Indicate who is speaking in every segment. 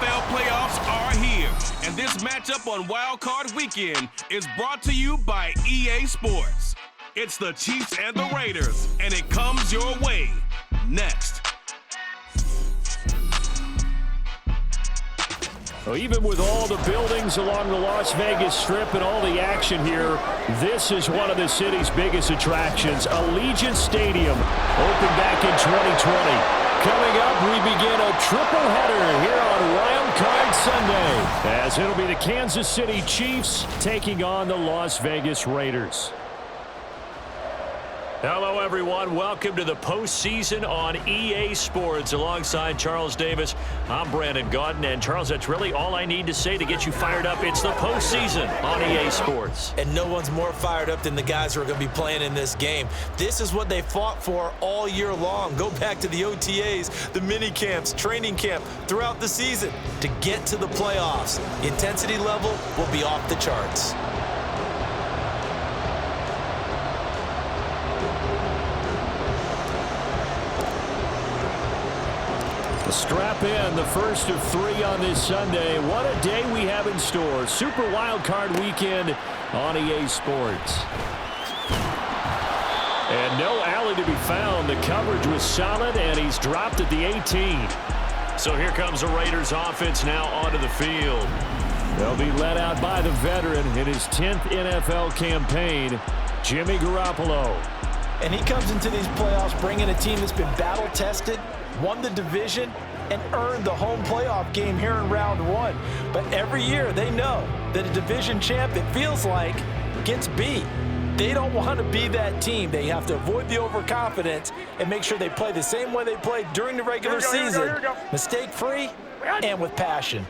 Speaker 1: NFL playoffs are here, and this matchup on Wild Card Weekend is brought to you by EA Sports. It's the Chiefs and the Raiders, and it comes your way next.
Speaker 2: Well, even with all the buildings along the Las Vegas Strip and all the action here, this is one of the city's biggest attractions. Allegiant Stadium, opened back in 2020. Coming up, we begin a triple header here on Wild Card Sunday, as it'll be the Kansas City Chiefs taking on the Las Vegas Raiders. Hello, everyone. Welcome to the postseason on EA Sports. Alongside Charles Davis, I'm Brandon Gaudin. And, Charles, that's really all I need to say to get you fired up. It's the postseason on EA Sports.
Speaker 3: And no one's more fired up than the guys who are going to be playing in this game. This is what they fought for all year long. Go back to the OTAs, the mini camps, training camp, throughout the season to get to the playoffs. The intensity level will be off the charts.
Speaker 2: Strap in, the first of 3 on this Sunday. What a day we have in store. Super Wild Card Weekend on EA Sports. And no alley to be found. The coverage was solid, and he's dropped at the 18. So here comes the Raiders offense now onto the field. They'll be led out by the veteran in his 10th NFL campaign, Jimmy Garoppolo.
Speaker 4: And he comes into these playoffs bringing a team that's been battle-tested, won the division, and earned the home playoff game here in round 1. But every year they know that a division champ, it feels like, gets beat. They don't want to be that team. They have to avoid the overconfidence and make sure they play the same way they played during the regular season, mistake-free and with passion.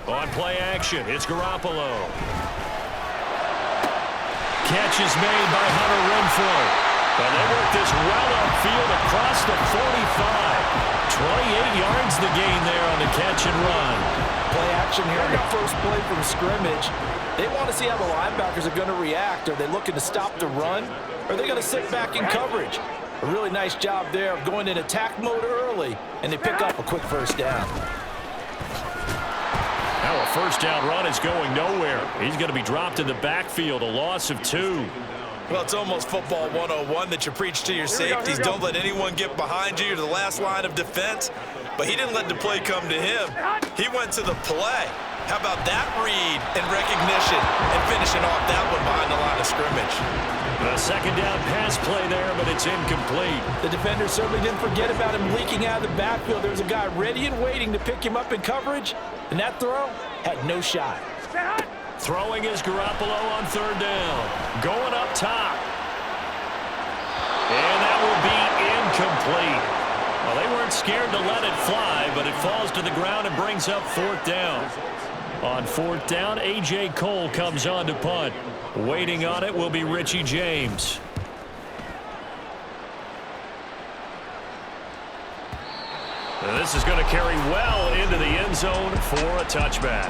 Speaker 2: On play action, it's Garoppolo. Catch is made by Hunter Renfrow. And they work this well upfield across the 45. 28 yards the gain there on the catch and run.
Speaker 4: Play action here on the first play from scrimmage. They want to see how the linebackers are going to react. Are they looking to stop the run? Or are they going to sit back in coverage? A really nice job there of going in attack mode early, and they pick up a quick first down.
Speaker 2: Now a first down run is going nowhere. He's going to be dropped in the backfield, a loss of 2.
Speaker 3: Well, it's almost football 101 that you preach to your safeties. Don't let anyone get behind you. You're the last line of defense. But he didn't let the play come to him. He went to the play. How about that read and recognition and finishing off that one behind the line of scrimmage?
Speaker 2: A second down pass play there, but it's incomplete.
Speaker 4: The defender certainly didn't forget about him leaking out of the backfield. There was a guy ready and waiting to pick him up in coverage, and that throw had no shot.
Speaker 2: Throwing is Garoppolo on third down. Going up top. And that will be incomplete. Well, they weren't scared to let it fly, but it falls to the ground and brings up fourth down. On fourth down, A.J. Cole comes on to punt. Waiting on it will be Richie James. This is going to carry well into the end zone for a touchback.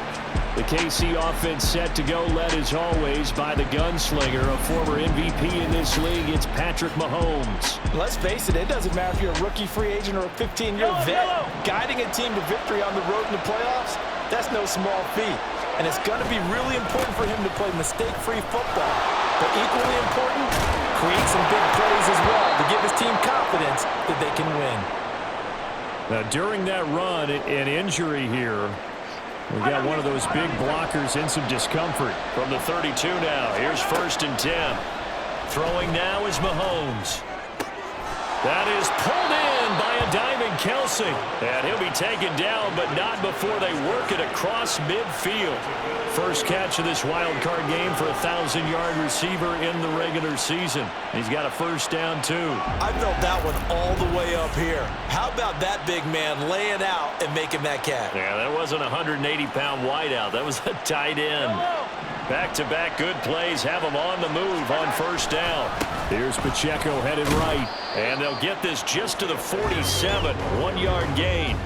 Speaker 2: The KC offense set to go, led as always by the gunslinger, a former MVP in this league. It's Patrick Mahomes.
Speaker 4: Let's face it, it doesn't matter if you're a rookie free agent or a 15-year vet. Guiding a team to victory on the road in the playoffs, that's no small feat. And it's going to be really important for him to play mistake-free football. But equally important, create some big plays as well to give his team confidence that they can win.
Speaker 2: Now, during that run, an injury here. We've got one of those big blockers in some discomfort. From the 32 now, here's 1st and 10. Throwing now is Mahomes. That is pulled in by a diving Kelsey. And he'll be taken down, but not before they work it across midfield. First catch of this wild card game for a 1,000-yard receiver in the regular season. He's got a first down, too.
Speaker 3: I felt that one all the way up here. How about that big man laying out and making that catch?
Speaker 2: Yeah, that wasn't a 180-pound wideout. That was a tight end. Back-to-back good plays have them on the move on first down. Here's Pacheco headed right. And they'll get this just to the 47. 1-yard gain.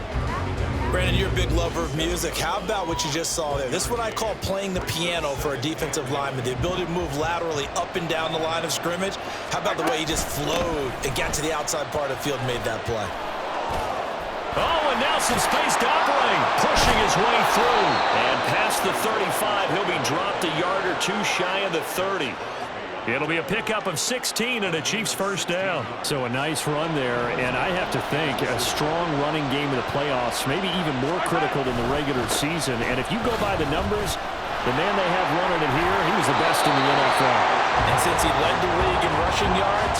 Speaker 3: Brandon, you're a big lover of music. How about what you just saw there? This is what I call playing the piano for a defensive lineman. The ability to move laterally up and down the line of scrimmage. How about the way he just flowed and got to the outside part of the field and made that play?
Speaker 2: Oh, and now some space to operate. Pushing his way through. And past the 35, he'll be dropped a yard or two shy of the 30. It'll be a pickup of 16 and a Chiefs first down. So a nice run there, and I have to think a strong running game in the playoffs, maybe even more critical than the regular season. And if you go by the numbers, the man they have running it here, he was the best in the NFL.
Speaker 4: And since he led the league in rushing yards,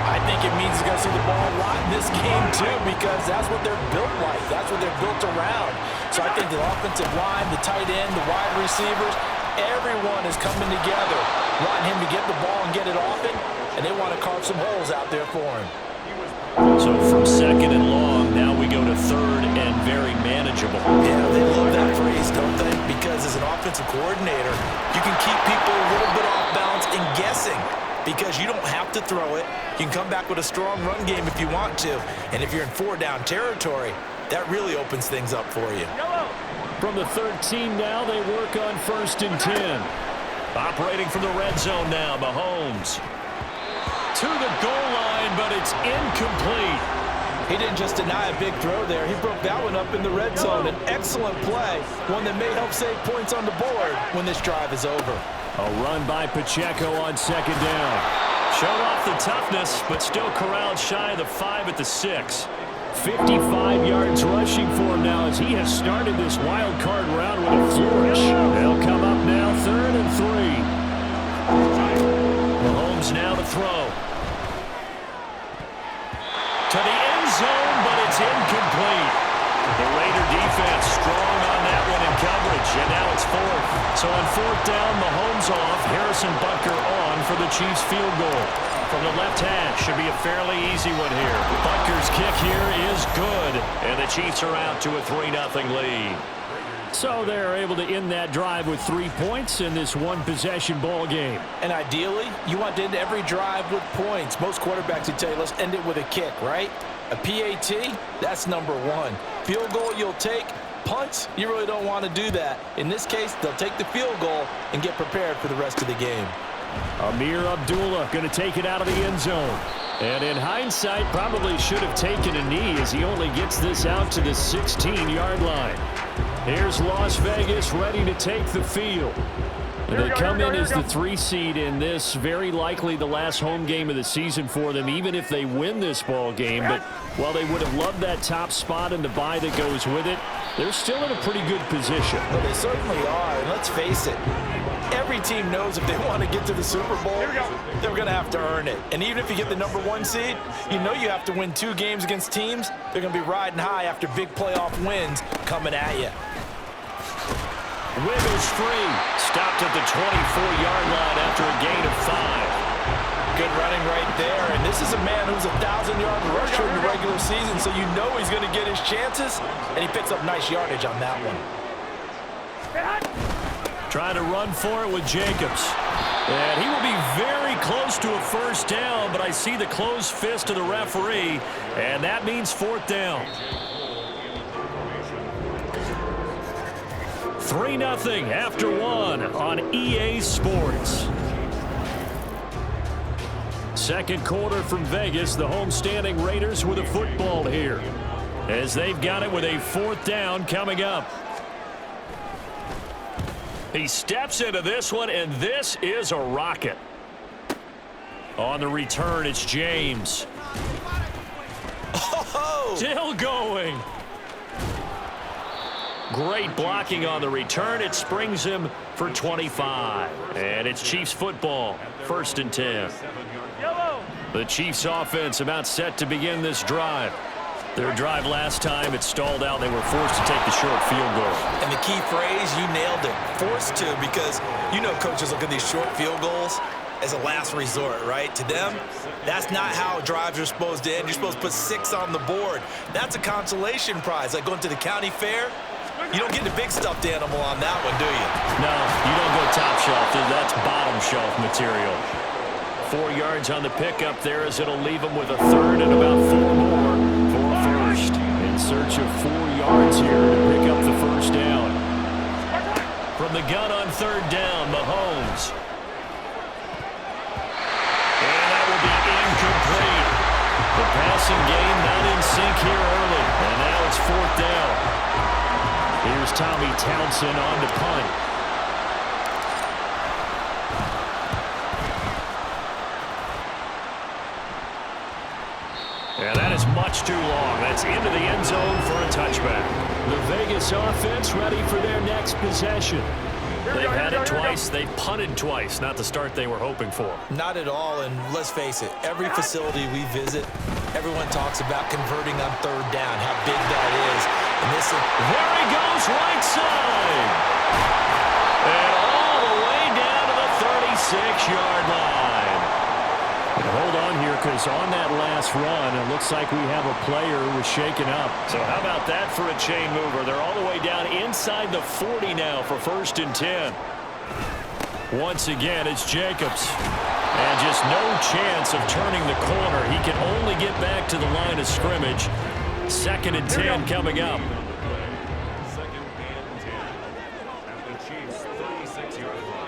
Speaker 4: I think it means he's going to see the ball a lot in this game too, because that's what they're built like. That's what they're built around. So I think the offensive line, the tight end, the wide receivers, everyone is coming together, wanting him to get the ball and get it often, and they want to carve some holes out there for him.
Speaker 2: So from second and long, now we go to third and very manageable.
Speaker 4: Yeah, they love that phrase, don't they? Because as an offensive coordinator, you can keep people a little bit off balance and guessing because you don't have to throw it. You can come back with a strong run game if you want to, and if you're in four-down territory, that really opens things up for you.
Speaker 2: From the 13 now, they work on 1st and 10. Operating from the red zone now, Mahomes. To the goal line, but it's incomplete.
Speaker 4: He didn't just deny a big throw there. He broke that one up in the red zone. An excellent play, one that may help save points on the board when this drive is over.
Speaker 2: A run by Pacheco on 2nd down. Showed off the toughness, but still corralled shy of the 5 at the 6. 55 yards rushing for him now as he has started this wild card round with a flourish. They'll come up now 3rd and 3. Mahomes now to throw. To the end zone, but it's incomplete. The Raider defense strong on that one in coverage, and now it's 4th. So on 4th down, Mahomes off, Harrison Butker on for the Chiefs field goal. From the left hash, should be a fairly easy one here. Butker's kick here is good, and the Chiefs are out to a 3-0 lead. So they're able to end that drive with 3 points in this one-possession ball game.
Speaker 4: And ideally, you want to end every drive with points. Most quarterbacks would tell you, let's end it with a kick, right? A PAT, that's number 1. Field goal you'll take. Punts, you really don't want to do that. In this case, they'll take the field goal and get prepared for the rest of the game.
Speaker 2: Amir Abdullah going to take it out of the end zone. And in hindsight, probably should have taken a knee as he only gets this out to the 16-yard line. Here's Las Vegas ready to take the field. And they come in as the 3 seed in this, very likely the last home game of the season for them, even if they win this ball game. But while they would have loved that top spot and the bye that goes with it, they're still in a pretty good position.
Speaker 4: Well, they certainly are, and let's face it, every team knows if they want to get to the Super Bowl, they're going to have to earn it. And even if you get the number 1 seed, you know you have to win 2 games against teams. They're going to be riding high after big playoff wins coming at you.
Speaker 2: Wiggles free. Stopped at the 24-yard line after a gain of 5.
Speaker 4: Good running right there. And this is a man who's a 1,000-yard rusher in the regular season, so you know he's going to get his chances, and he picks up nice yardage on that one.
Speaker 2: Trying to run for it with Jacobs. And he will be very close to a first down, but I see the closed fist of the referee, and that means 4th down. 3-0 after 1 on EA Sports. Second quarter from Vegas, the homestanding Raiders with a football here, as they've got it with a 4th down coming up. He steps into this one, and this is a rocket. On the return, it's James.
Speaker 4: Oh!
Speaker 2: Still going. Great blocking on the return. It springs him for 25. And it's Chiefs football, 1st and 10. The Chiefs offense about set to begin this drive. Their drive last time, it stalled out. They were forced to take the short field goal.
Speaker 4: And the key phrase, you nailed it. Forced to, because you know coaches look at these short field goals as a last resort, right? To them, that's not how drives are supposed to end. You're supposed to put 6 on the board. That's a consolation prize. Like going to the county fair, you don't get the big stuffed animal on that one, do you?
Speaker 2: No, you don't go top shelf. That's bottom shelf material. 4 yards on the pickup there as it'll leave them with a 3rd and about 4 more for a first. In search of 4 yards here to pick up the first down. From the gun on 3rd down, Mahomes. And that will be incomplete. The passing game not in sync here early. And now Tommy Townsend on to punt. And that is much too long. That's into the end zone for a touchback. The Vegas offense ready for their next possession. They've had it twice. They've punted twice. Not the start they were hoping for.
Speaker 4: Not at all, and let's face it, every facility we visit, everyone talks about converting on third down, how big that is. And this is...
Speaker 2: There he goes, right side. And all the way down to the 36-yard line. And hold on here, because on that last run, it looks like we have a player who was shaken up. So how about that for a chain mover? They're all the way down inside the 40 now for 1st and 10. Once again, it's Jacobs. And just no chance of turning the corner. He can only get back to the line of scrimmage. 2nd and 10 coming up.
Speaker 1: Second and 10 at the Chiefs' 36-yard line.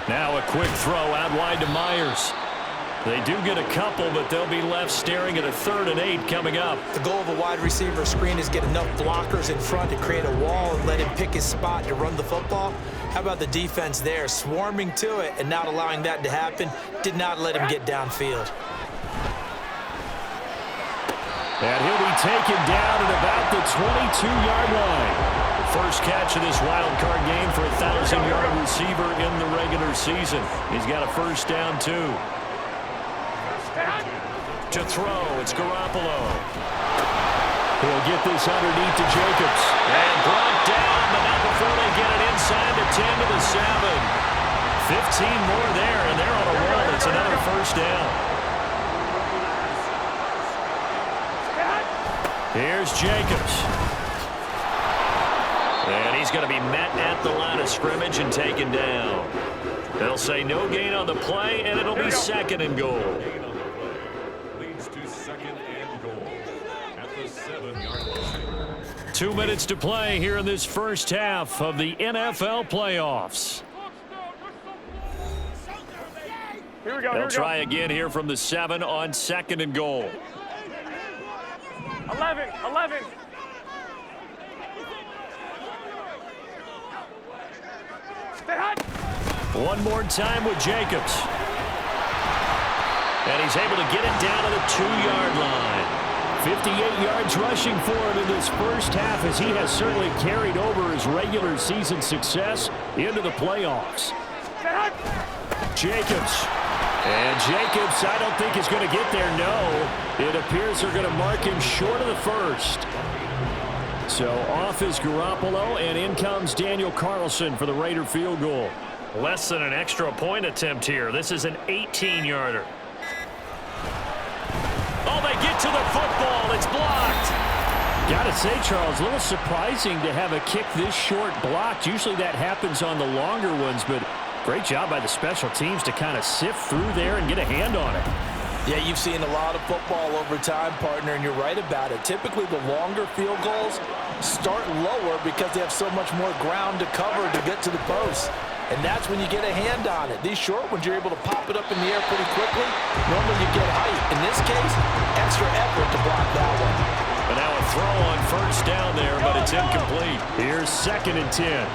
Speaker 2: Now a quick throw out wide to Myers. They do get a couple, but they'll be left staring at a 3rd and 8 coming up.
Speaker 4: The goal of a wide receiver screen is get enough blockers in front to create a wall and let him pick his spot to run the football. How about the defense there, swarming to it and not allowing that to happen? Did not let him get downfield.
Speaker 2: And he'll be taken down at about the 22-yard line. First catch of this wild card game for a 1,000-yard receiver in the regular season. He's got a first down, too. To throw, it's Garoppolo. He'll get this underneath to Jacobs. And brought down, but not before they get it inside the 10 to the 7. 15 more there, and they're on a roll. It's another first down. Here's Jacobs. And he's going to be met at the line of scrimmage and taken down. They'll say no gain on the play, and it'll be 2nd and goal.
Speaker 1: Leads to 2nd and goal at the 7-yard line.
Speaker 2: 2 minutes to play here in this first half of the NFL playoffs.
Speaker 5: Here we go.
Speaker 2: They'll try again here from the 7 on 2nd and goal.
Speaker 5: 11.
Speaker 2: One more time with Jacobs. And he's able to get it down to the 2-yard line. 58 yards rushing for him in this first half, as he has certainly carried over his regular season success into the playoffs. Jacobs. And Jacobs, I don't think is going to get there, no. It appears they're going to mark him short of the first. So off is Garoppolo, and in comes Daniel Carlson for the Raider field goal. Less than an extra point attempt here. This is an 18-yarder. Oh, they get to the football. It's blocked. Got to say, Charles, a little surprising to have a kick this short blocked. Usually that happens on the longer ones, but great job by the special teams to kind of sift through there and get a hand on it.
Speaker 4: Yeah, you've seen a lot of football over time, partner, and you're right about it. Typically, the longer field goals start lower because they have so much more ground to cover to get to the post. And that's when you get a hand on it. These short ones, you're able to pop it up in the air pretty quickly. Normally, you get height. In this case, extra effort to block that one.
Speaker 2: But now a throw on first down there, but it's incomplete. Here's 2nd and 10.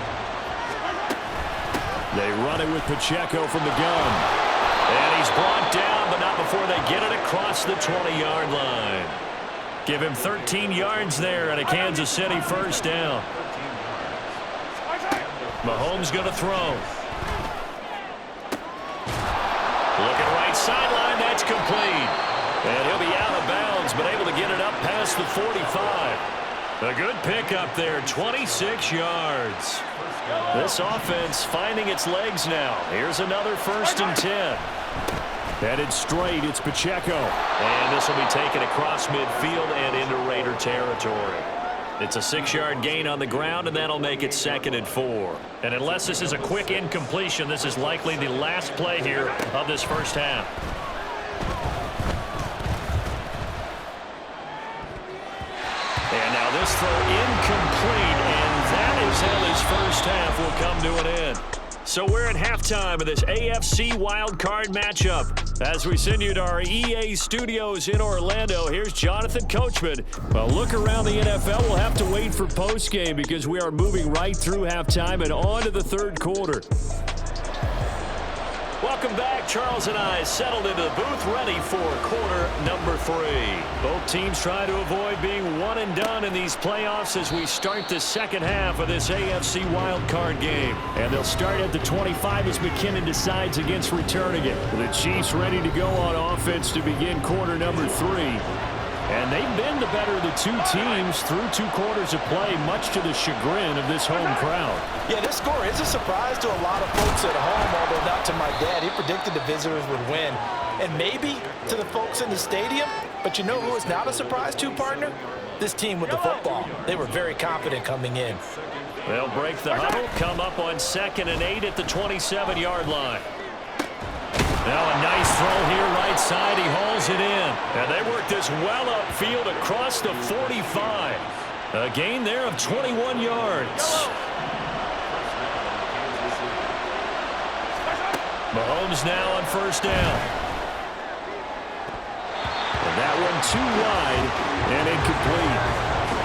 Speaker 2: They run it with Pacheco from the gun. And he's brought down, but not before they get it across the 20-yard line. Give him 13 yards there and a Kansas City first down. Mahomes going to throw. Looking right sideline, that's complete. And he'll be out of bounds, but able to get it up past the 45. A good pickup there, 26 yards. This offense finding its legs now. Here's another 1st and 10. Headed straight, it's Pacheco. And this will be taken across midfield and into Raider territory. It's a 6-yard gain on the ground, and that'll make it 2nd and 4. And unless this is a quick incompletion, this is likely the last play here of this first half. And now this throw incomplete, and that is how this first half will come to an end. So we're at halftime of this AFC wildcard matchup. As we send you to our EA studios in Orlando, here's Jonathan Coachman. Well, look around the NFL. We'll have to wait for postgame because we are moving right through halftime and on to the third quarter. Welcome back. Charles and I settled into the booth, ready for quarter number 3. Both teams try to avoid being one and done in these playoffs as we start the second half of this AFC wildcard game. And they'll start at the 25 as McKinnon decides against returning it. The Chiefs ready to go on offense to begin quarter number 3. And they've been the better of the two teams through 2 quarters of play, much to the chagrin of this home crowd.
Speaker 4: Yeah, this score is a surprise to a lot of folks at home, although not to my dad. He predicted the visitors would win. And maybe to the folks in the stadium. But you know who is not a surprise to, partner? This team with the football. They were very confident coming in.
Speaker 2: They'll break the huddle, come up on 2nd and 8 at the 27-yard line. Now a nice throw here right side. He hauls it in. And they work this well upfield across the 45. A gain there of 21 yards. Mahomes now on first down. And that one too wide and incomplete.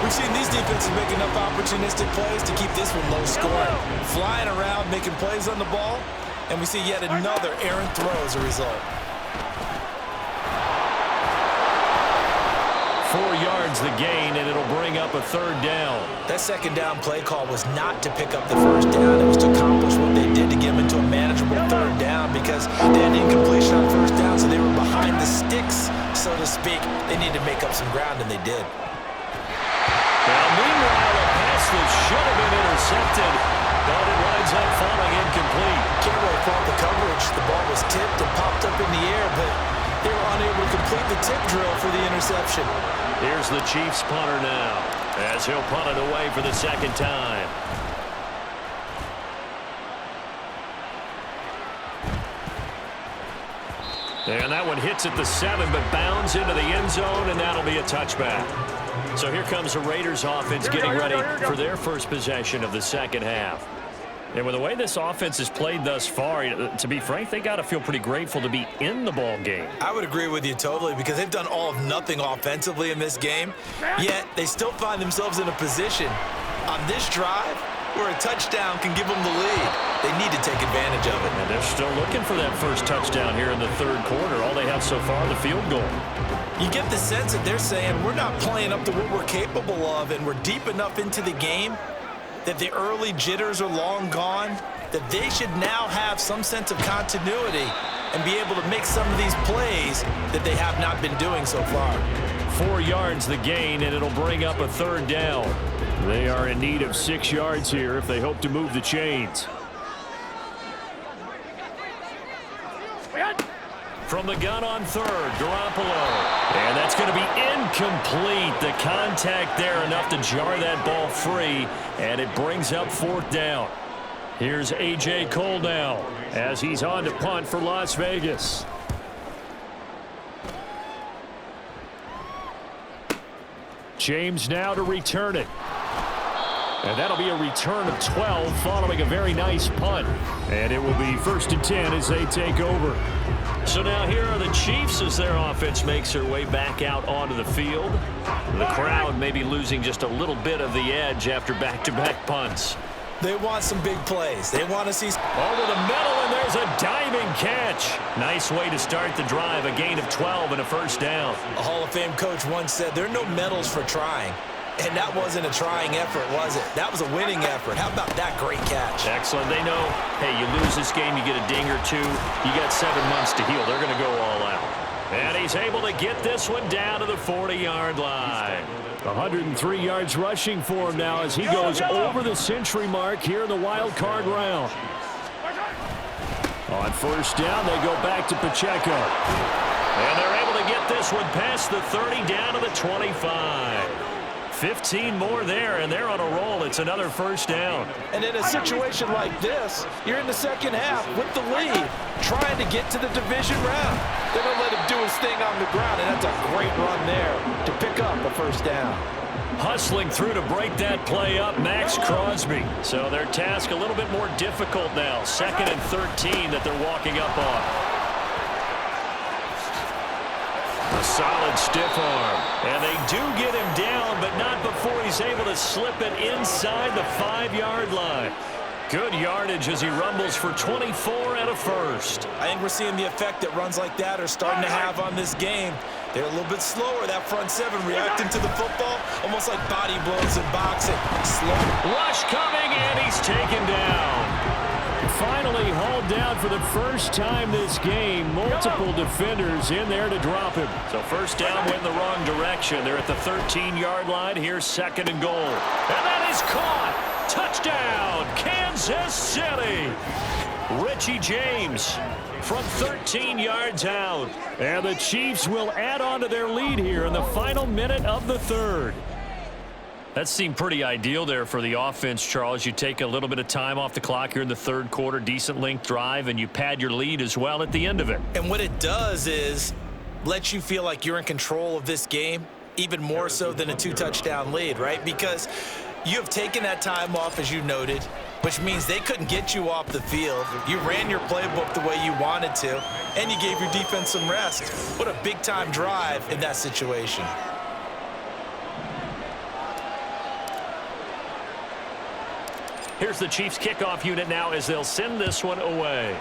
Speaker 3: We've seen these defenses make enough opportunistic plays to keep this one low scoring. Flying around, making plays on the ball. And we see yet another errant throw as a result.
Speaker 2: 4 yards the gain, and it'll bring up a third down.
Speaker 4: That second down play call was not to pick up the first down. It was to accomplish what they did to get them into a manageable third down because they had incompletion on first down, so they were behind the sticks, so to speak. They needed to make up some ground, and they did.
Speaker 2: Now, meanwhile, a pass that should have been intercepted, but it winds up falling incomplete.
Speaker 4: Can't really fault the coverage. The ball was tipped and popped up in the air, but they were unable to complete the tip drill for the interception.
Speaker 2: Here's the Chiefs punter now, as he'll punt it away for the second time. And that one hits at the 7, but bounds into the end zone, and that'll be a touchback. So here comes the Raiders offense getting ready for their first possession of the second half. And with the way this offense has played thus far, to be frank, they got to feel pretty grateful to be in the ball game.
Speaker 3: I would agree with you totally because they've done all of nothing offensively in this game, yet they still find themselves in a position on this drive where a touchdown can give them the lead. They need to take advantage of it.
Speaker 2: And they're still looking for that first touchdown here in the third quarter. All they have so far, the field goal.
Speaker 3: You get the sense that they're saying we're not playing up to what we're capable of, and we're deep enough into the game that the early jitters are long gone, that they should now have some sense of continuity and be able to make some of these plays that they have not been doing so far.
Speaker 2: 4 yards the gain, and it'll bring up a third down. They are in need of 6 yards here if they hope to move the chains. From the gun on third, Garoppolo. And that's going to be incomplete. The contact there enough to jar that ball free, and it brings up fourth down. Here's A.J. Cole now as he's on to punt for Las Vegas. James now to return it. And that'll be a return of 12 following a very nice punt. And it will be 1st and 10 as they take over. So now here are the Chiefs as their offense makes their way back out onto the field. The crowd may be losing just a little bit of the edge after back-to-back punts.
Speaker 3: They want some big plays. They want to see...
Speaker 2: Over the middle, and there's a diving catch. Nice way to start the drive. A gain of 12 and a first down.
Speaker 3: A Hall of Fame coach once said there are no medals for trying. And that wasn't a trying effort, was it? That was a winning effort. How about that great catch?
Speaker 2: Excellent. They know, hey, you lose this game, you get a ding or two. You got 7 months to heal. They're going to go all out. And he's able to get this one down to the 40-yard line. 103 yards rushing for him now as he goes over the century mark here in the wild card round. On first down, they go back to Pacheco. And they're able to get this one past the 30 down to the 25. 15 more there, and they're on a roll. It's another first down.
Speaker 4: And in a situation like this, you're in the second half with the lead, trying to get to the division round. They're going to let him do his thing on the ground, and that's a great run there to pick up a first down.
Speaker 2: Hustling through to break that play up, Max Crosby. So their task a little bit more difficult now. 2nd and 13 that they're walking up on. A solid stiff arm. And they do get him down, but not before he's able to slip it inside the 5-yard line. Good yardage as he rumbles for 24 and a first.
Speaker 4: I think we're seeing the effect that runs like that are starting to have on this game. They're a little bit slower, that front seven, reacting to the football, almost like body blows in boxing. Slow.
Speaker 2: Rush coming, and he's taken down. Finally hauled down for the first time this game. Multiple defenders in there to drop him. So first down went in the wrong direction. They're at the 13-yard line. Here's 2nd and goal. And that is caught. Touchdown, Kansas City. Richie James from 13 yards out. And the Chiefs will add on to their lead here in the final minute of the 3rd. That seemed pretty ideal there for the offense, Charles. You take a little bit of time off the clock here in the 3rd quarter, decent length drive, and you pad your lead as well at the end of it.
Speaker 4: And what it does is let you feel like you're in control of this game, even more so than a 2-touchdown lead, right? Because you have taken that time off, as you noted, which means they couldn't get you off the field. You ran your playbook the way you wanted to, and you gave your defense some rest. What a big-time drive in that situation.
Speaker 2: Here's the Chiefs kickoff unit now as they'll send this one away.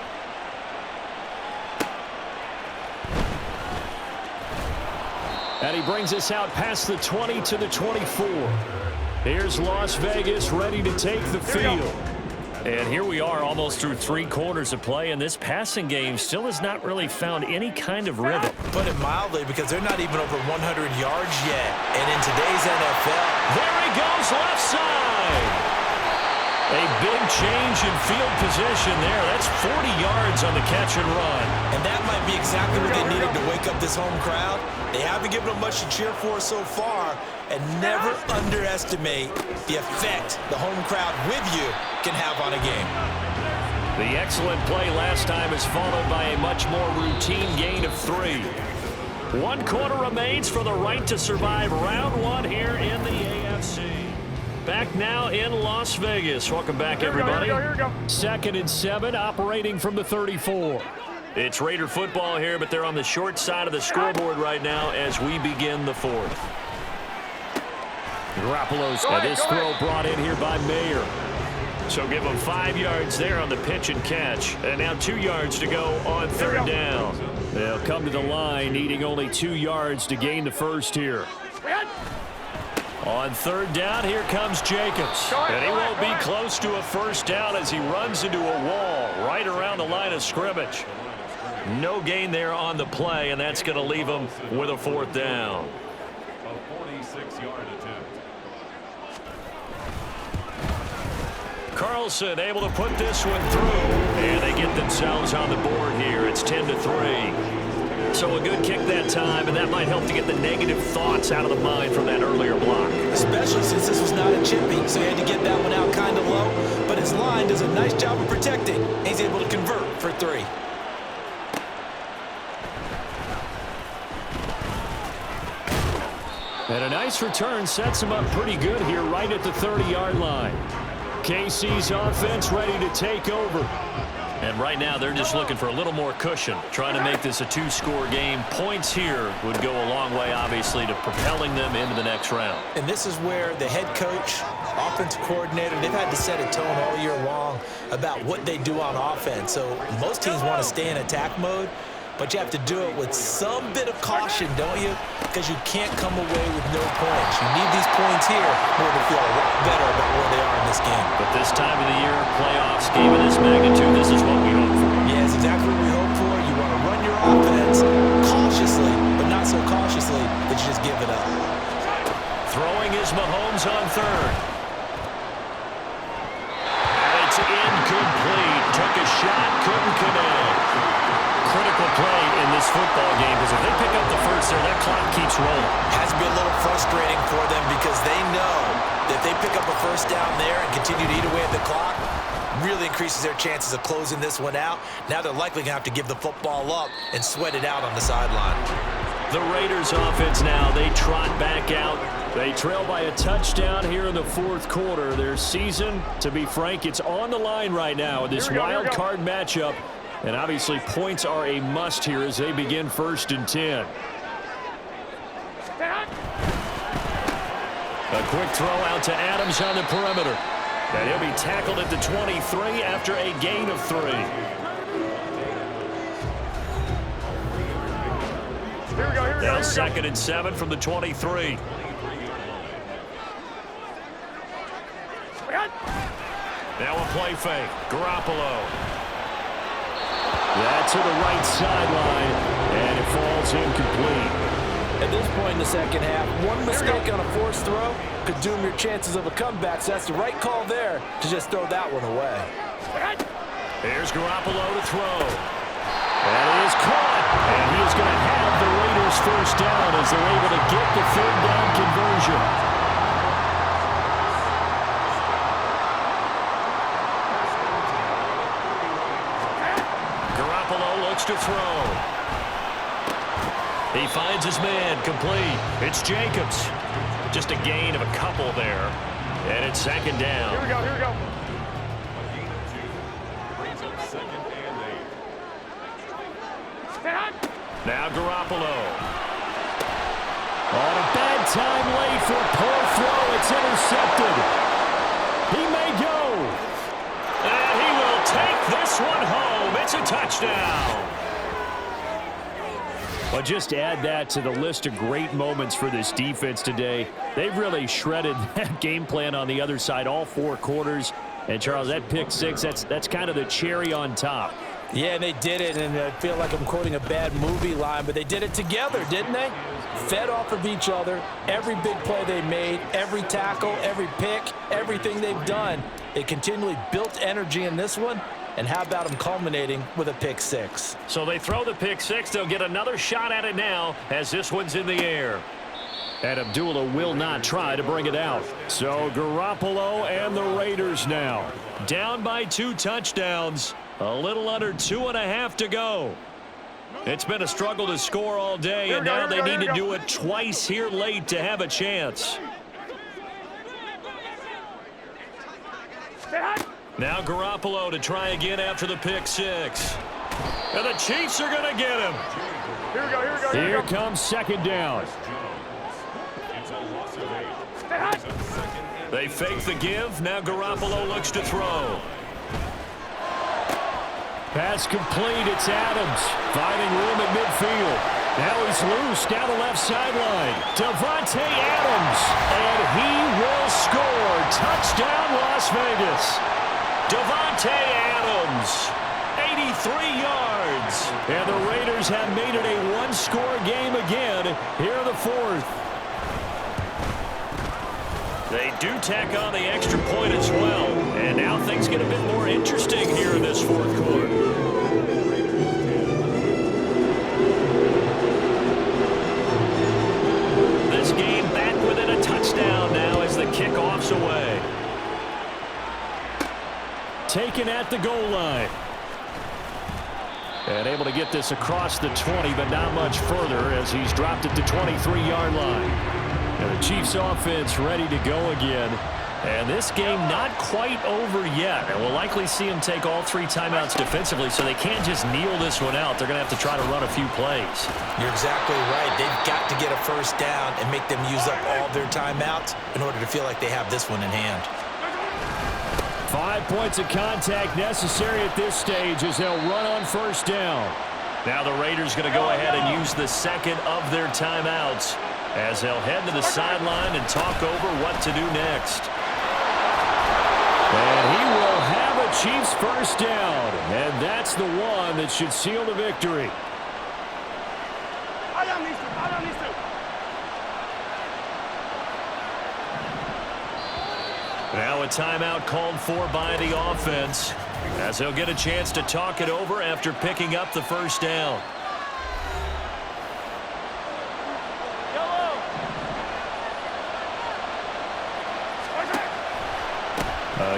Speaker 2: And he brings us out past the 20 to the 24. Here's Las Vegas ready to take the field. And here we are almost through 3 quarters of play, and this passing game still has not really found any kind of rhythm.
Speaker 4: Put it mildly, because they're not even over 100 yards yet. And in today's NFL,
Speaker 2: there he goes left side. A big change in field position there. That's 40 yards on the catch and run.
Speaker 4: And that might be exactly what they needed to wake up this home crowd. They haven't given them much to cheer for so far. And never underestimate the effect the home crowd with you can have on a game.
Speaker 2: The excellent play last time is followed by a much more routine gain of 3. 1 quarter remains for the right to survive round 1 here in the AFC. Back now in Las Vegas. Welcome back, everybody.
Speaker 5: Here we go.
Speaker 2: 2nd and 7, operating from the 34. It's Raider football here, but they're on the short side of the scoreboard right now as we begin the 4th. Garoppolo's this throw brought in here by Mayer. So give them 5 yards there on the pitch and catch. And now 2 yards to go on 3rd down. They'll come to the line, needing only 2 yards to gain the first here. On 3rd down, here comes Jacobs. And he won't be close to a first down as he runs into a wall right around the line of scrimmage. No gain there on the play, and that's going to leave him with a 4th down.
Speaker 1: A 46-yard attempt.
Speaker 2: Carlson able to put this one through, and they get themselves on the board here. It's 10-3. So a good kick that time, and that might help to get the negative thoughts out of the mind from that earlier block.
Speaker 4: Especially since this was not a chippy, so he had to get that one out kind of low. But his line does a nice job of protecting. He's able to convert for 3.
Speaker 2: And a nice return sets him up pretty good here right at the 30-yard line. KC's offense ready to take over. And right now, they're just looking for a little more cushion, trying to make this a 2-score game. Points here would go a long way, obviously, to propelling them into the next round.
Speaker 4: And this is where the head coach, offensive coordinator, they've had to set a tone all year long about what they do on offense. So most teams want to stay in attack mode, but you have to do it with some bit of caution, don't you? Because you can't come away with no points. You need these points here in order to feel a lot better about where they are in this game.
Speaker 2: But this time of the year, playoffs, game of this magnitude, this is what we hope for.
Speaker 4: Yeah, it's exactly what we hope for. You want to run your offense cautiously, but not so cautiously that you just give it up.
Speaker 2: Throwing is Mahomes on 3rd. And it's incomplete. Took a shot, couldn't connect. Critical play in this football game, because if they pick up the first there, that clock keeps rolling.
Speaker 4: Has to be a little frustrating for them because they know that if they pick up a first down there and continue to eat away at the clock, really increases their chances of closing this one out. Now they're likely going to have to give the football up and sweat it out on the sideline.
Speaker 2: The Raiders offense now, they trot back out. They trail by a touchdown here in the 4th quarter. Their season, to be frank, it's on the line right now in this wild card matchup. And obviously points are a must here as they begin 1st and 10. A quick throw out to Adams on the perimeter. And he'll be tackled at the 23 after a gain of 3.
Speaker 5: Here we go.
Speaker 2: Now 2nd and 7 from the 23. Now a play fake. Garoppolo. That's to the right sideline, and it falls incomplete.
Speaker 4: At this point in the second half, one mistake on a forced throw could doom your chances of a comeback, so that's the right call there to just throw that one away.
Speaker 2: Here's Garoppolo to throw. That is caught, and he is going to have the Raiders first down as they're able to get the 3rd down conversion. To throw. He finds his man, complete. It's Jacobs. Just a gain of a couple there. And it's 2nd down.
Speaker 5: Here we go.
Speaker 2: Now Garoppolo. On a bad time late for a poor throw. It's intercepted. He may go. And he will take this one home. It's a touchdown. Well, just add that to the list of great moments for this defense today. They've really shredded that game plan on the other side all 4 quarters. And, Charles, that pick 6, that's kind of the cherry on top.
Speaker 4: Yeah, and they did it, and I feel like I'm quoting a bad movie line, but they did it together, didn't they? Fed off of each other. Every big play they made, every tackle, every pick, everything they've done. They continually built energy in this one. And how about them culminating with a pick 6?
Speaker 2: So they throw the pick 6. They'll get another shot at it now as this one's in the air. And Abdullah will not try to bring it out. So Garoppolo and the Raiders now down by 2 touchdowns. A little under 2.5 to go. It's been a struggle to score all day, and now they need to do it twice here late to have a chance. Now Garoppolo to try again after the pick 6. And the Chiefs are going to get him.
Speaker 5: Here we go.
Speaker 2: Here comes 2nd down. They fake the give. Now Garoppolo looks to throw. Pass complete. It's Adams finding room at midfield. Now he's loose down the left sideline. Davante Adams. And he will score. Touchdown, Las Vegas. Davante Adams, 83 yards. And the Raiders have made it a 1-score game again here in the 4th. They do tack on the extra point as well. And now things get a bit more interesting here in this 4th quarter. This game back within a touchdown now as the kickoff's away. Taken at the goal line. And able to get this across the 20, but not much further as he's dropped it to 23-yard line. And the Chiefs offense ready to go again. And this game not quite over yet. And we'll likely see them take all 3 timeouts defensively, so they can't just kneel this one out. They're going to have to try to run a few plays.
Speaker 4: You're exactly right. They've got to get a first down and make them use up all their timeouts in order to feel like they have this one in hand.
Speaker 2: 5 points of contact necessary at this stage as they'll run on first down. Now the Raiders going to go ahead and use the 2nd of their timeouts as they'll head to the sideline and talk over what to do next. And he will have a Chiefs first down, and that's the one that should seal the victory. Now a timeout called for by the offense as they'll get a chance to talk it over after picking up the first down.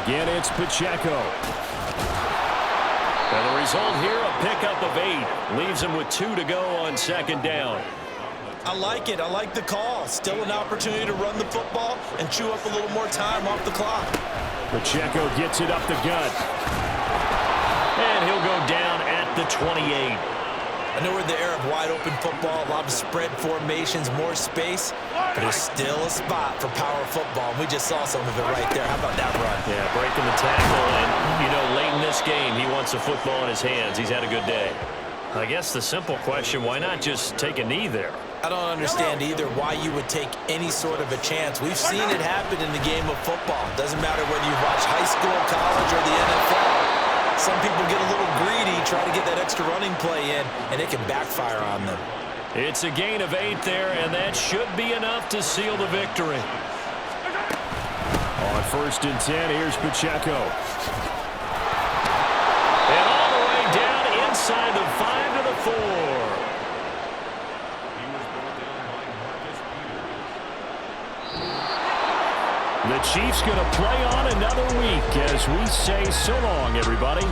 Speaker 2: Again, it's Pacheco. And the result here, a pickup of 8. Leaves him with 2 to go on 2nd down.
Speaker 3: I like it. I like the call. Still an opportunity to run the football and chew up a little more time off the clock.
Speaker 2: Pacheco gets it up the gut. And he'll go down at the 28.
Speaker 3: I know we're in the era of wide-open football, a lot of spread formations, more space, but there's still a spot for power football, and we just saw some of it right there. How about that run?
Speaker 2: Yeah, breaking the tackle, and, late in this game, he wants the football in his hands. He's had a good day. I guess the simple question, why not just take a knee there?
Speaker 3: I don't understand either why you would take any sort of a chance. We've seen it happen in the game of football. Doesn't matter whether you watch high school, college, or the NFL. Some people get a little greedy, try to get that extra running play in, and it can backfire on them.
Speaker 2: It's a gain of 8 there, and that should be enough to seal the victory. On 1st and 10, here's Pacheco. And all the way down inside the 5 to the 4. The Chiefs going to play on another week as we say so long, everybody.